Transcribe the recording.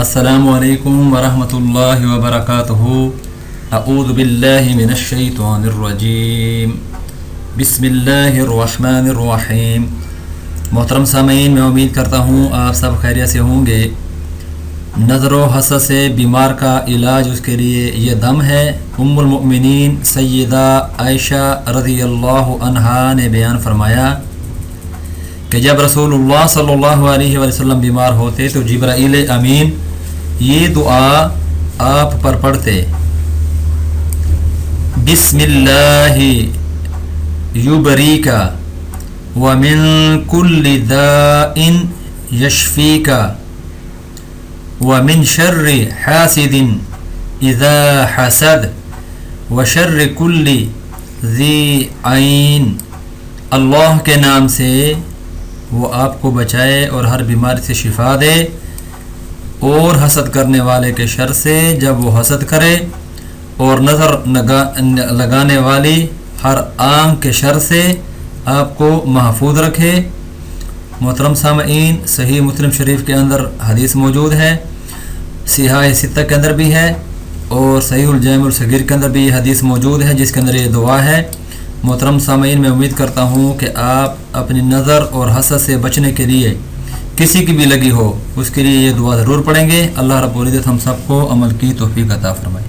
السلام علیکم ورحمۃ اللہ وبرکاتہ۔ اعوذ باللہ من الشیطان الرجیم، بسم اللہ الرحمن الرحیم۔ محترم سامعین، میں امید کرتا ہوں آپ سب خیریت سے ہوں گے۔ نظر و حسد سے بیمار کا علاج اس کے لیے یہ دم ہے۔ ام المؤمنین سیدہ عائشہ رضی اللہ عنہا نے بیان فرمایا کہ جب رسول اللہ صلی اللہ علیہ وسلم بیمار ہوتے تو جبرائیل امین یہ دعا آپ پر پڑھتے: بسم اللہ یبریکا ومن کل داء یشفیکا ومن شر حاسد اذا حسد وشر کل ذی عین۔ اللہ کے نام سے وہ آپ کو بچائے اور ہر بیماری سے شفا دے، اور حسد کرنے والے کے شر سے جب وہ حسد کرے، اور نظر لگانے والی ہر آنکھ کے شر سے آپ کو محفوظ رکھے۔ محترم سامعین، صحیح مسلم شریف کے اندر حدیث موجود ہے، صحیح ستہ کے اندر بھی ہے، اور صحیح الجامع الصغیر کے اندر بھی یہ حدیث موجود ہے جس کے اندر یہ دعا ہے۔ محترم سامعین، میں امید کرتا ہوں کہ آپ اپنی نظر اور حسد سے بچنے کے لیے کسی کی بھی لگی ہو اس کے لیے یہ دعا ضرور پڑھیں گے۔ اللہ رب العزت ہم سب کو عمل کی توفیق عطا فرمائے۔